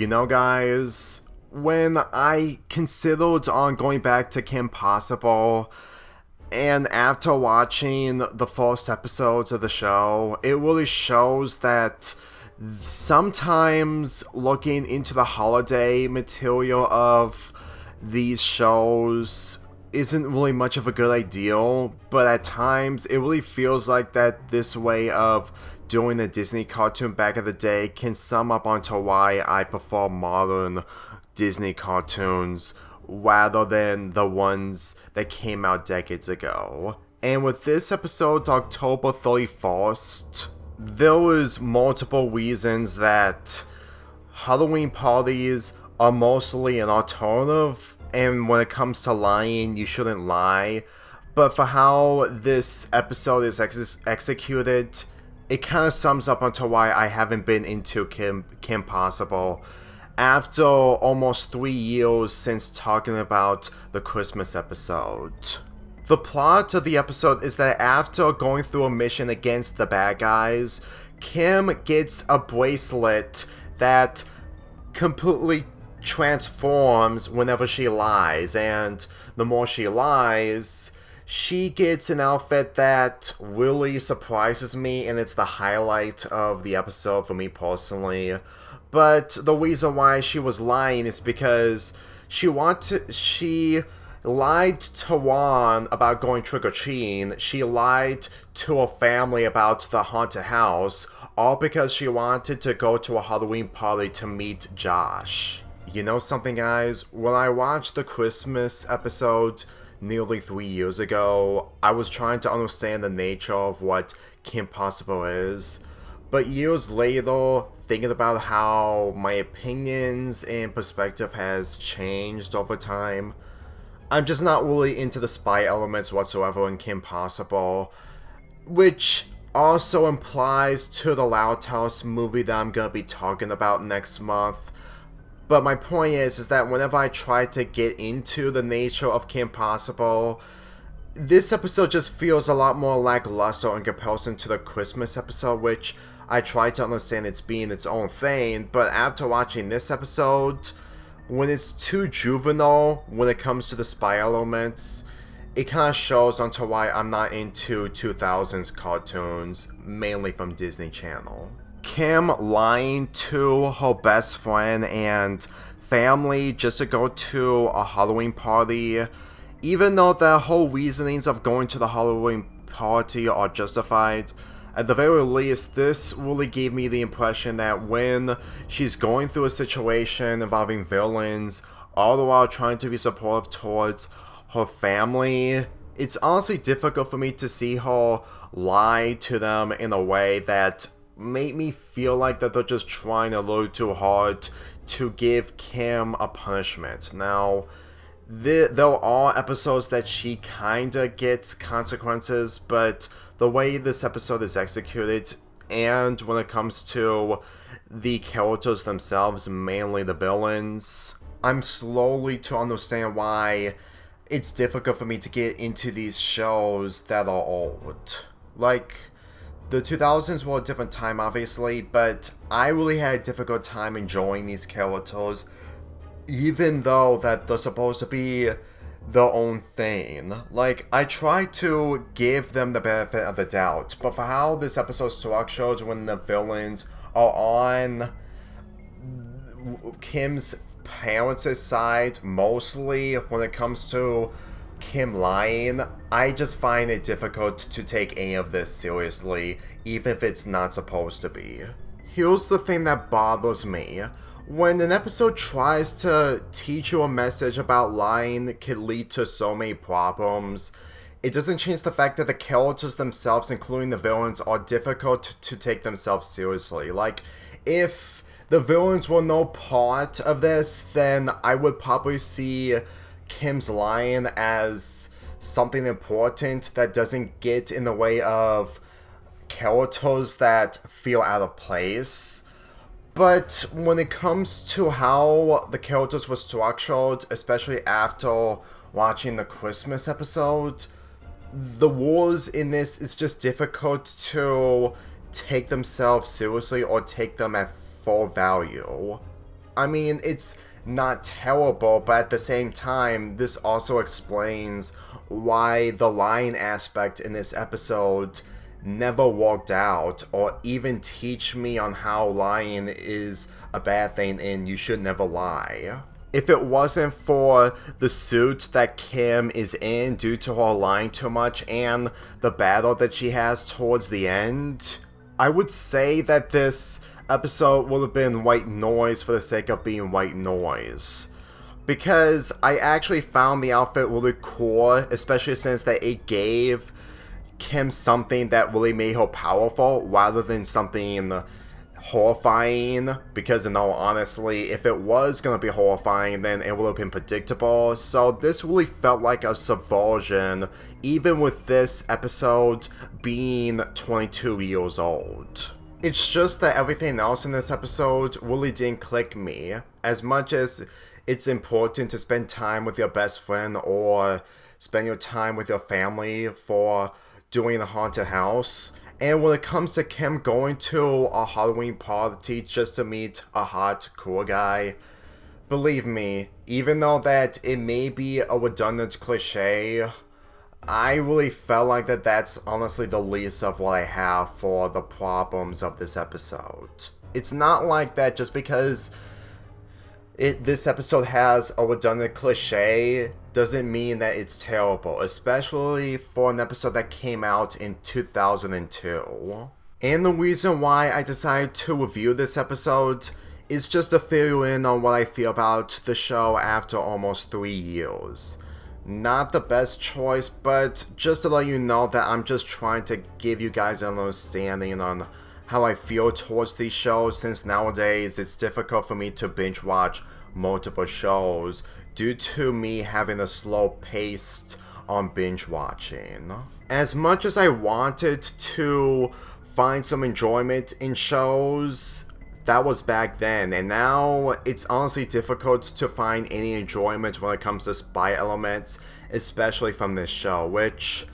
Guys, when I considered on going back to Kim Possible, and after watching the first episodes of the show, it really shows that sometimes looking into the holiday material of these shows isn't really much of a good idea, but at times it really feels like that this way of doing a Disney cartoon back in the day can sum up onto why I prefer modern Disney cartoons rather than the ones that came out decades ago. And with this episode, October 31st, there was multiple reasons that Halloween parties are mostly an alternative, and when it comes to lying, you shouldn't lie. But for how this episode is executed, it kind of sums up onto why I haven't been into Kim Possible after almost 3 years since talking about the Christmas episode. The plot of the episode is that after going through a mission against the bad guys, Kim gets a bracelet that completely transforms whenever she lies, and the more she lies, she gets an outfit that really surprises me, and it's the highlight of the episode for me personally. But the reason why she was lying is because she lied to Juan about going trick-or-treating, she lied to her family about the haunted house, all because she wanted to go to a Halloween party to meet Josh. You know something, guys? When I watched the Christmas episode nearly 3 years ago, I was trying to understand the nature of what Kim Possible is. But years later, thinking about how my opinions and perspective has changed over time, I'm just not really into the spy elements whatsoever in Kim Possible, which also implies to the Loud House movie that I'm gonna be talking about next month. But my point is that whenever I try to get into the nature of Kim Possible, this episode just feels a lot more lackluster in comparison to the Christmas episode, which I try to understand it's being its own thing, but after watching this episode, when it's too juvenile when it comes to the spy elements, it kind of shows onto why I'm not into 2000s cartoons, mainly from Disney Channel. Kim lying to her best friend and family just to go to a Halloween party, even though the whole reasonings of going to the Halloween party are justified, at the very least, this really gave me the impression that when she's going through a situation involving villains, all the while trying to be supportive towards her family, it's honestly difficult for me to see her lie to them in a way that made me feel like that they're just trying a little too hard to give Kim a punishment. Now, there are episodes that she kinda gets consequences, but the way this episode is executed, and when it comes to the characters themselves, mainly the villains, I'm slowly to understand why it's difficult for me to get into these shows that are old. Like, the 2000s were a different time, obviously, but I really had a difficult time enjoying these characters, even though that they're supposed to be their own thing. Like, I try to give them the benefit of the doubt, but for how this episode's structured when the villains are on Kim's parents' side, mostly when it comes to Kim lying, I just find it difficult to take any of this seriously, even if it's not supposed to be. Here's the thing that bothers me. When an episode tries to teach you a message about lying can lead to so many problems, it doesn't change the fact that the characters themselves, including the villains, are difficult to take themselves seriously. Like, if the villains were no part of this, then I would probably see Kim's lying as something important that doesn't get in the way of characters that feel out of place. But when it comes to how the characters were structured, especially after watching the Christmas episode, the wars in this is just difficult to take themselves seriously or take them at full value. I mean, it's not terrible, but at the same time, this also explains why the lying aspect in this episode never worked out, or even teach me on how lying is a bad thing and you should never lie. If it wasn't for the suit that Kim is in due to her lying too much and the battle that she has towards the end, I would say that this episode would have been white noise for the sake of being white noise. Because I actually found the outfit really cool, especially since that it gave Kim something that really made her powerful rather than something horrifying, because in all honestly, if it was gonna be horrifying, then it would have been predictable. So this really felt like a subversion, even with this episode being 22 years old. It's just that everything else in this episode really didn't click me. As much as it's important to spend time with your best friend or spend your time with your family for doing the haunted house, and when it comes to Kim going to a Halloween party just to meet a hot, cool guy, believe me, even though that it may be a redundant cliche, I really felt like that's honestly the least of what I have for the problems of this episode. It's not like that just because this episode has a redundant cliche doesn't mean that it's terrible, especially for an episode that came out in 2002. And the reason why I decided to review this episode is just to fill you in on what I feel about the show after almost 3 years. Not the best choice, but just to let you know that I'm just trying to give you guys an understanding on how I feel towards these shows, since nowadays it's difficult for me to binge watch multiple shows due to me having a slow pace on binge watching. As much as I wanted to find some enjoyment in shows, that was back then, and now it's honestly difficult to find any enjoyment when it comes to spy elements, especially from this show, which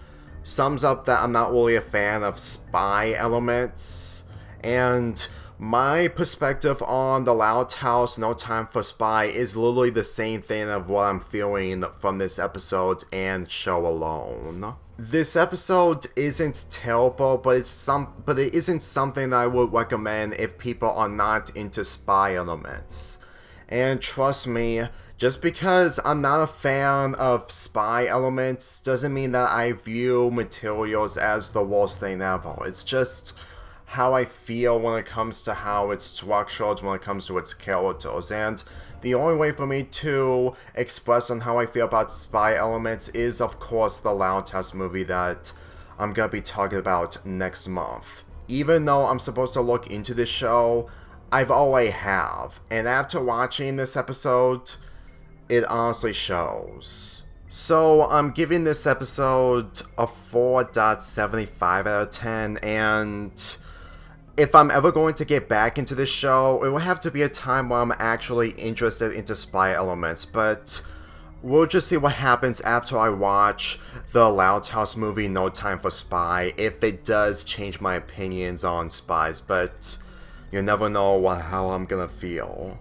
sums up that I'm not really a fan of spy elements. And my perspective on The Loud House, No Time for Spy is literally the same thing of what I'm feeling from this episode and show alone. This episode isn't terrible, but it isn't something that I would recommend if people are not into spy elements. And trust me, just because I'm not a fan of spy elements doesn't mean that I view materials as the worst thing ever. It's just how I feel when it comes to how it's structured, when it comes to its characters. And the only way for me to express on how I feel about spy elements is, of course, the Loud House movie that I'm gonna be talking about next month. Even though I'm supposed to look into this show, I've always have. And after watching this episode, it honestly shows. So I'm giving this episode a 4.75 out of 10, and if I'm ever going to get back into this show, it will have to be a time where I'm actually interested into spy elements, but we'll just see what happens after I watch the Loud House movie No Time for Spy, if it does change my opinions on spies, but you never know how I'm gonna feel.